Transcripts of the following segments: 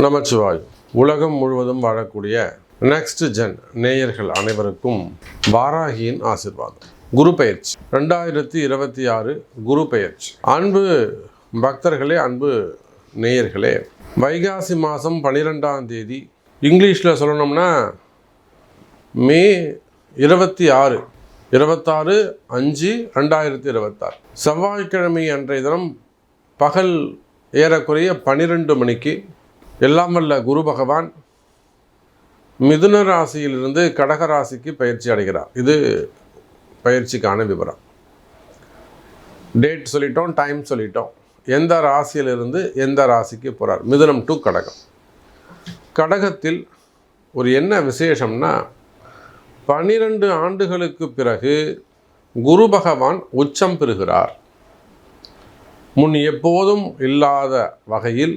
நமச்சிவாய். உலகம் முழுவதும் வாழக்கூடிய நெக்ஸ்ட் ஜென் நேயர்கள் அனைவருக்கும் வாராகியின் ஆசீர்வாதம். குரு பெயர்ச்சி 2026 குரு பெயர்ச்சி. அன்பு பக்தர்களே, அன்பு நேயர்களே, வைகாசி மாதம் 12ஆம் தேதி, இங்கிலீஷில் சொல்லணும்னா மே 26/5/2026 செவ்வாய்க்கிழமை அன்றைய தினம் பகல் ஏறக்குறைய 12 மணிக்கு எல்லாம் வல்ல குரு பகவான் மிதுன ராசியிலிருந்து கடக ராசிக்கு பயிற்சி அடைகிறார். இது பயிற்சிக்கான விவரம். டேட் சொல்லிட்டோம், டைம் சொல்லிட்டோம். எந்த ராசியிலிருந்து எந்த ராசிக்கு போகிறார்? மிதுனம் டு கடகம். கடகத்தில் ஒரு என்ன விசேஷம்னா, 12 ஆண்டுகளுக்கு பிறகு குரு பகவான் உச்சம் பெறுகிறார். முன் எப்போதும் இல்லாத வகையில்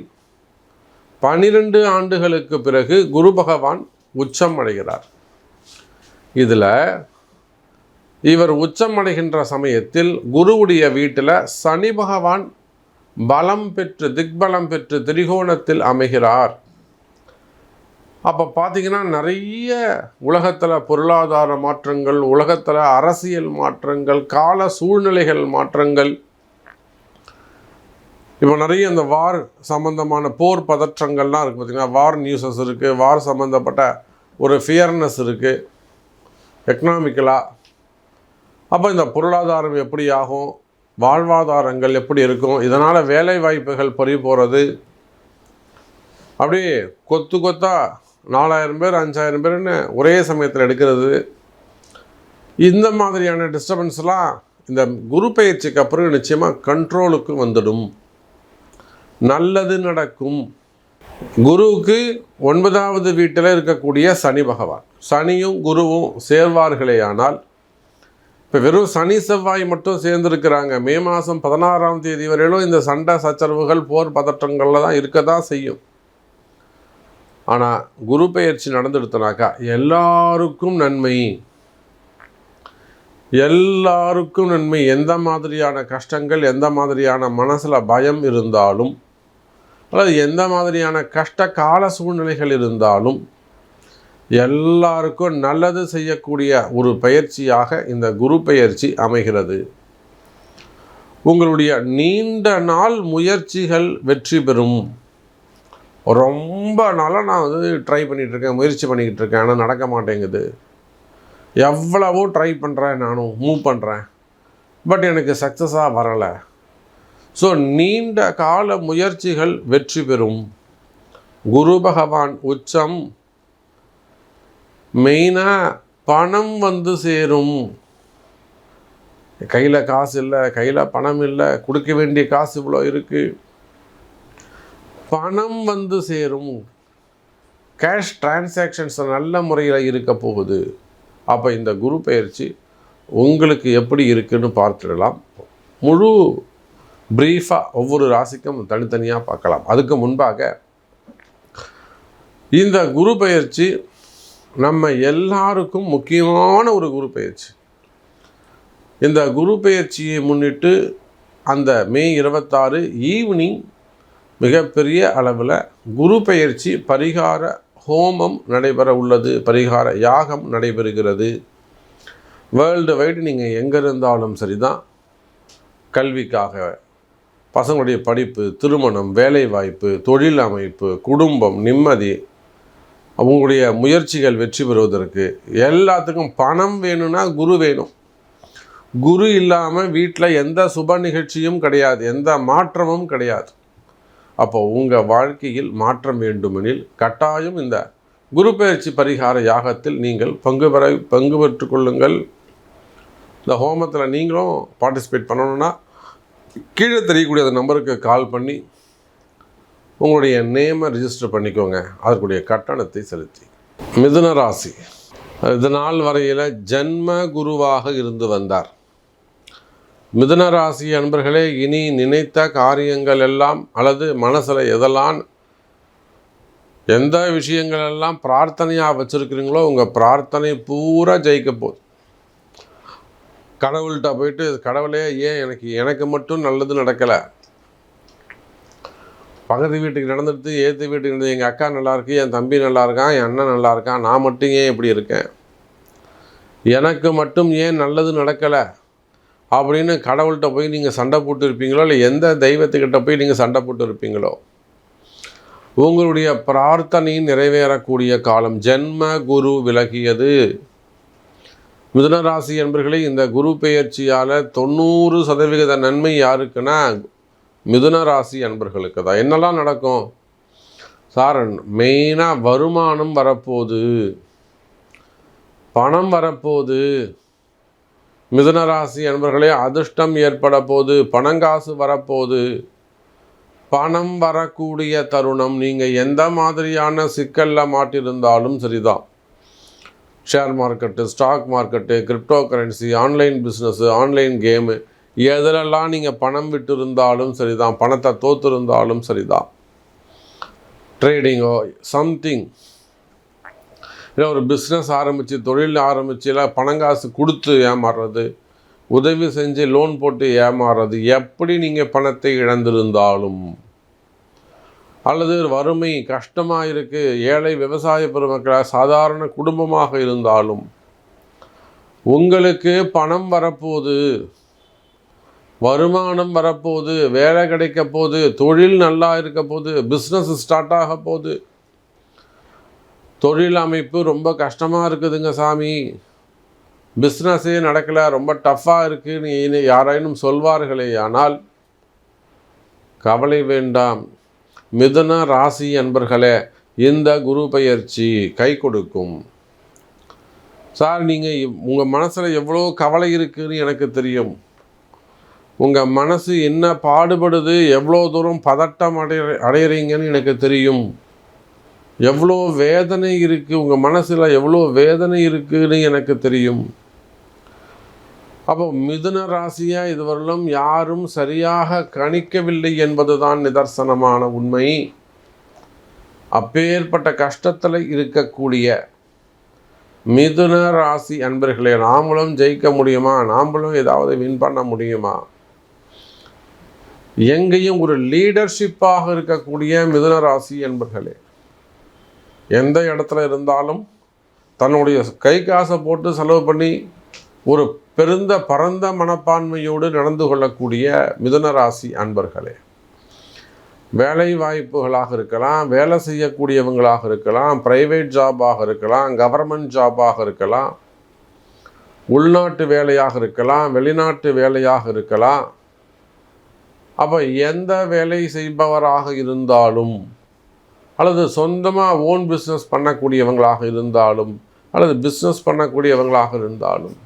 12 ஆண்டுகளுக்கு பிறகு குரு பகவான் உச்சம் அடைகிறார். இதில் இவர் உச்சம் அடைகின்ற சமயத்தில் குருவுடைய வீட்டில் சனி பகவான் பலம் பெற்று திக்பலம் பெற்று திரிகோணத்தில் அமைகிறார். அப்போ பார்த்தீங்கன்னா நிறைய உலகத்தில் பொருளாதார மாற்றங்கள், உலகத்தில் அரசியல் மாற்றங்கள், கால சூழ்நிலைகள் மாற்றங்கள், இப்போ நிறைய இந்த வார் சம்மந்தமான போர் பதற்றங்கள்லாம் இருக்குது. பார்த்திங்கன்னா வார் நியூஸஸ் இருக்குது, வார் சம்மந்தப்பட்ட ஒரு ஃபியர்னஸ் இருக்குது எக்கனாமிக்கலாக. அப்போ இந்த பொருளாதாரம் எப்படி ஆகும், வாழ்வாதாரங்கள் எப்படி இருக்கும், இதனால் வேலை வாய்ப்புகள் பறி போகிறது, அப்படியே கொத்து கொத்தாக 4000 பேர் 5000 பேர்னு ஒரே சமயத்தில் எடுக்கிறது, இந்த மாதிரியான டிஸ்டர்பன்ஸ்லாம் இந்த குரு பயிற்சிக்கு அப்புறம் நிச்சயமாக கண்ட்ரோலுக்கு வந்துடும். நல்லது நடக்கும். குருவுக்கு 9வது வீட்டில் இருக்கக்கூடிய சனி பகவான், சனியும் குருவும் சேர்வார்களே ஆனால், இப்போ வெறும் சனி செவ்வாய் மட்டும் சேர்ந்துருக்கிறாங்க. மே மாதம் 16ஆம் தேதி வரையிலும் இந்த சண்டை சச்சரவுகள் போர் பதற்றங்களில் தான் இருக்க தான் செய்யும். ஆனால் குரு பெயர்ச்சி நடந்துடுத்தனாக்கா எல்லாருக்கும் நன்மை, எல்லாருக்கும் நன்மை. எந்த மாதிரியான கஷ்டங்கள், எந்த மாதிரியான மனசில் பயம் இருந்தாலும், அல்லது எந்த மாதிரியான கஷ்ட கால சூழ்நிலைகள் இருந்தாலும் எல்லாருக்கும் நல்லது செய்யக்கூடிய ஒரு பயிற்சியாக இந்த குரு பெயர்ச்சி அமைகிறது. உங்களுடைய நீண்ட நாள் முயற்சிகள் வெற்றி பெறும். ரொம்ப நாளாக நான் ட்ரை பண்ணிகிட்ருக்கேன், முயற்சி பண்ணிக்கிட்டு இருக்கேன், ஆனால் நடக்க மாட்டேங்குது. எவ்வளவோ ட்ரை பண்ணுறேன், நானும் மூவ் பண்ணுறேன், பட் எனக்கு சக்ஸஸாக வரலை. ஸோ நீண்ட கால முயற்சிகள் வெற்றி பெறும். குரு பகவான் உச்சம். மெயினாக பணம் வந்து சேரும். கையில் காசு இல்லை, கையில் பணம் இல்லை, கொடுக்க வேண்டிய காசு இவ்வளோ இருக்குது, பணம் வந்து சேரும். கேஷ் டிரான்சாக்ஷன்ஸ் நல்ல முறையில் இருக்க போகுது. அப்போ இந்த குரு பெயர்ச்சி உங்களுக்கு எப்படி இருக்குன்னு பார்த்துடலாம். முழு பிரீஃபாக ஒவ்வொரு ராசிக்கும் தனித்தனியாக பார்க்கலாம். அதுக்கு முன்பாக இந்த குரு பெயர்ச்சி நம்ம எல்லாருக்கும் முக்கியமான ஒரு குரு பெயர்ச்சி. இந்த குரு பெயர்ச்சியை முன்னிட்டு அந்த மே 26 ஈவினிங் மிகப்பெரிய அளவில் குரு பெயர்ச்சி பரிகார ஹோமம் நடைபெற உள்ளது, பரிகார யாகம் நடைபெறுகிறது. வேர்ல்டு வைடு நீங்கள் எங்கே இருந்தாலும் சரிதான், கல்விக்காக, பசங்களுடைய படிப்பு, திருமணம், வேலைவாய்ப்பு, தொழில் அமைப்பு, குடும்பம், நிம்மதி, அவங்களுடைய முயற்சிகள் வெற்றி பெறுவதற்கு எல்லாத்துக்கும் பணம் வேணும்னா குரு வேணும். குரு இல்லாமல் வீட்டில் எந்த சுப நிகழ்ச்சியும் கிடையாது, எந்த மாற்றமும் கிடையாது. அப்போ உங்கள் வாழ்க்கையில் மாற்றம் வேண்டுமெனில் கட்டாயம் இந்த குரு பெயர்ச்சி பரிகார யாகத்தில் நீங்கள் பங்கு பெற்று கொள்ளுங்கள். இந்த ஹோமத்தில் நீங்களும் பார்ட்டிசிபேட் பண்ணணுன்னா கீழே தெரியக்கூடிய அந்த நம்பருக்கு கால் பண்ணி உங்களுடைய நேமை ரிஜிஸ்டர் பண்ணிக்கோங்க. அதற்குரிய கட்டணத்தை செலுத்தி. மிதுன ராசி இது நாள் வரையில் ஜன்ம குருவாக இருந்து வந்தார். மிதுன ராசி அன்பர்களே, இனி நினைத்த காரியங்கள் எல்லாம், அல்லது மனசில் எதெல்லாம் எந்த விஷயங்கள் எல்லாம் பிரார்த்தனையாக வச்சுருக்கிறீங்களோ உங்கள் பிரார்த்தனை பூரா ஜெயிக்க போகுது. கடவுள்கிட்ட போயிட்டு, கடவுளே ஏன் எனக்கு மட்டும் நல்லது நடக்கலை, பக்கத்து வீட்டுக்கு நடந்துட்டு ஏற்று வீட்டுக்கு நடந்து எங்கள் அக்கா நல்லா இருக்கு, என் தம்பி நல்லா இருக்கான், என் அண்ணன் நல்லா இருக்கான், நான் மட்டும் ஏன் இப்படி இருக்கேன், எனக்கு மட்டும் ஏன் நல்லது நடக்கலை அப்படின்னு கடவுள்கிட்ட போய் நீங்கள் சண்டை போட்டு இருப்பீங்களோ, இல்லை எந்த தெய்வத்துக்கிட்ட போய் நீங்கள் சண்டை போட்டு இருப்பீங்களோ, உங்களுடைய பிரார்த்தனை நிறைவேறக்கூடிய காலம். ஜென்ம குரு விலகியது. மிதுனராசி என்பர்களே, இந்த குரு பெயர்ச்சியால் 90% நன்மை யாருக்குன்னா மிதுனராசி அன்பர்களுக்கு தான். என்னெல்லாம் நடக்கும் சார்? மெயினாக வருமானம் வரப்போகுது, பணம் வரப்போகுது. மிதுனராசி அன்பர்களே, அதிர்ஷ்டம் ஏற்பட போகுது, பணங்காசு வரப்போகுது, பணம் வரக்கூடிய தருணம். நீங்கள் எந்த மாதிரியான சிக்கலில் மாட்டிருந்தாலும் சரிதான், share market, stock market, cryptocurrency, online business, online game, எதிலெல்லாம் நீங்கள் பணம் விட்டு இருந்தாலும் சரிதான், பணத்தை தோற்றுருந்தாலும் சரிதான், ட்ரேடிங்கோ சம்திங், இல்லை ஒரு பிஸ்னஸ் ஆரம்பித்து தொழில் ஆரம்பித்து இல்லை பணங்காசு கொடுத்து ஏமாறுறது, உதவி செஞ்சு லோன் போட்டு ஏமாறுறது, எப்படி நீங்கள் பணத்தை இழந்திருந்தாலும், அல்லது வறுமை கஷ்டமாக இருக்குது, ஏழை விவசாய பெருமக்களாக சாதாரண குடும்பமாக இருந்தாலும் உங்களுக்கு பணம் வரப்போகுது, வருமானம் வரப்போகுது, வேலை கிடைக்க போகுது, தொழில் நல்லா இருக்க போகுது, பிஸ்னஸ் ஸ்டார்ட் ஆக போகுது. தொழில் அமைப்பு ரொம்ப கஷ்டமாக இருக்குதுங்க சாமி, பிஸ்னஸே நடக்கலை, ரொம்ப டஃப்பாக இருக்குன்னு யாராயினும் சொல்வார்களே, ஆனால் கவலை வேண்டாம். மிதுன ராசி அன்பர்களே, இந்த குரு பெயர்ச்சி கை கொடுக்கும். சார், நீங்கள் உங்கள் மனசில் எவ்வளோ கவலை இருக்குதுன்னு எனக்கு தெரியும். உங்கள் மனசு என்ன பாடுபடுது, எவ்வளோ தூரம் பதட்டம் அடையிறீங்கன்னு எனக்கு தெரியும். எவ்வளோ வேதனை இருக்குது, உங்கள் மனசில் எவ்வளோ வேதனை இருக்குதுன்னு எனக்கு தெரியும். அப்போ மிதுன ராசியாக இதுவரையிலும் யாரும் சரியாக கணிக்கவில்லை என்பது தான் நிதர்சனமான உண்மை. அப்பேற்பட்ட கஷ்டத்தில் இருக்கக்கூடிய மிதுன ராசி அன்பர்களே, நாமளும் ஜெயிக்க முடியுமா, நாமளும் ஏதாவது வின் பண்ண முடியுமா, எங்கேயும் ஒரு லீடர்ஷிப்பாக இருக்கக்கூடிய மிதுன ராசி அன்பர்களே, எந்த இடத்துல இருந்தாலும் தன்னுடைய கை காசை போட்டு செலவு பண்ணி ஒரு பரந்த மனப்பான்மையோடு நடந்து கொள்ளக்கூடிய மிதுன ராசி அன்பர்களே, வேலை வாய்ப்புகளாக இருக்கலாம், வேலை செய்யக்கூடியவங்களாக இருக்கலாம், பிரைவேட் ஜாபாக இருக்கலாம், கவர்மெண்ட் ஜாபாக இருக்கலாம், உள்நாட்டு வேலையாக இருக்கலாம், வெளிநாட்டு வேலையாக இருக்கலாம். அப்போ எந்த வேலை செய்பவராக இருந்தாலும், அல்லது சொந்தமாக ஓன் பிஸ்னஸ் பண்ணக்கூடியவங்களாக இருந்தாலும், அல்லது பிஸ்னஸ் பண்ணக்கூடியவங்களாக இருந்தாலும்,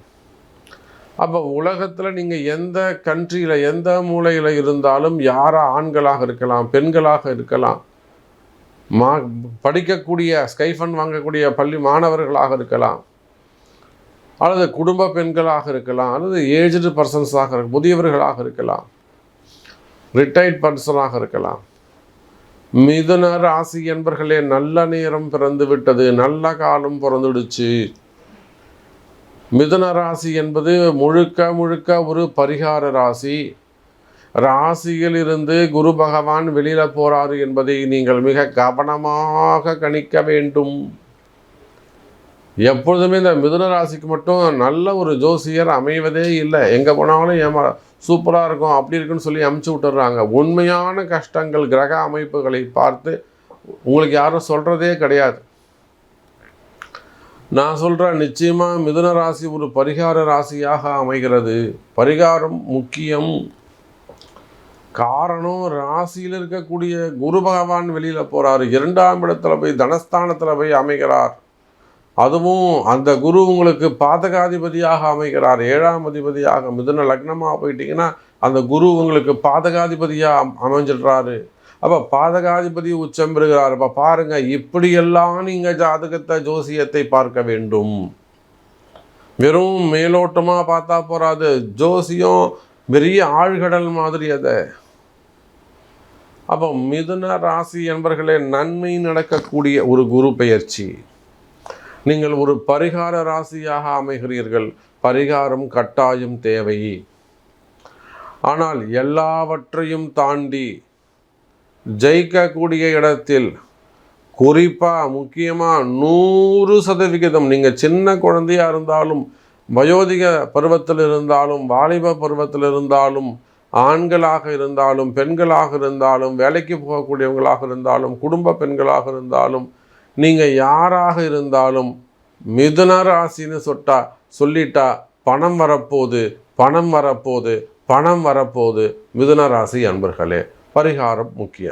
அப்போ உலகத்தில் நீங்கள் எந்த கண்ட்ரியில் எந்த மூலையில் இருந்தாலும், யாராக ஆண்களாக இருக்கலாம், பெண்களாக இருக்கலாம், படிக்கக்கூடிய ஸ்கைஃபன் வாங்கக்கூடிய பள்ளி மாணவர்களாக இருக்கலாம், அல்லது குடும்ப பெண்களாக இருக்கலாம், அல்லது ஏஜ்டு பர்சன்ஸாக முதியவர்களாக இருக்கலாம், ரிட்டையர்ட் பர்சனாக இருக்கலாம். மிதுன ராசி என்பர்களே, நல்ல நேரம் பிறந்து விட்டது, நல்ல காலம் பிறந்துடுச்சு. மிதுன ராசி என்பது முழுக்க ஒரு பரிகார ராசி. ராசியில் இருந்து குரு பகவான் வெளியில் போறாரு என்பதை நீங்கள் மிக கவனமாக கணிக்க வேண்டும். எப்பொழுதுமே இந்த மிதுன ராசிக்கு மட்டும் நல்ல ஒரு ஜோசியர் அமைவதே இல்லை. எங்கே போனாலும் சூப்பராக இருக்கும், அப்படி இருக்குன்னு சொல்லி அமுச்சு விட்டுறாங்க. உண்மையான கஷ்டங்கள் கிரக அமைப்புகளை பார்த்து உங்களுக்கு யாரும் சொல்கிறதே கிடையாது. நான் சொல்கிறேன், நிச்சயமாக மிதுன ராசி ஒரு பரிகார ராசியாக அமைகிறது. பரிகாரம் முக்கியம். காரணம், ராசியில் இருக்கக்கூடிய குரு பகவான் வெளியில் போகிறார், 2ஆம் இடத்துல போய் தனஸ்தானத்தில் போய் அமைகிறார். அதுவும் அந்த குரு உங்களுக்கு பாதகாதிபதியாக அமைகிறார், 7ஆம் அதிபதியாக. மிதுன லக்னமாக போயிட்டீங்கன்னா அந்த குரு உங்களுக்கு பாதகாதிபதியாக அமைஞ்சிடுறாரு. அப்போ பாதகாதிபதி உச்சம் பெறுகிறார். அப்போ பாருங்கள், இப்படியெல்லாம் நீங்கள் ஜாதகத்தை ஜோசியத்தை பார்க்க வேண்டும். வெறும் மேலோட்டமாக பார்த்தா போகாது. ஜோசியம் பெரிய ஆழ்கடல் மாதிரி அதை. அப்போ மிதுன ராசி என்பர்களே, நன்மை நடக்கக்கூடிய ஒரு குரு பெயர்ச்சி. நீங்கள் ஒரு பரிகார ராசியாக அமைகிறீர்கள். பரிகாரம் கட்டாயம் தேவை. ஆனால் எல்லாவற்றையும் தாண்டி ஜெயிக்கக்கூடிய இடத்தில் குறிப்பாக முக்கியமாக 100% நீங்கள் சின்ன குழந்தையாக இருந்தாலும், வயோதிக பருவத்தில் இருந்தாலும், வாலிப பருவத்தில் இருந்தாலும், ஆண்களாக இருந்தாலும், பெண்களாக இருந்தாலும், வேலைக்கு போகக்கூடியவங்களாக இருந்தாலும், குடும்ப பெண்களாக இருந்தாலும், நீங்கள் யாராக இருந்தாலும் மிதுன ராசின்னு சொல்லிட்டா பணம் வரப்போகுது, பணம் வரப்போகுது, பணம் வரப்போகுது. மிதுன ராசி அன்பர்களே, பரிகாரம் முக்கியம்.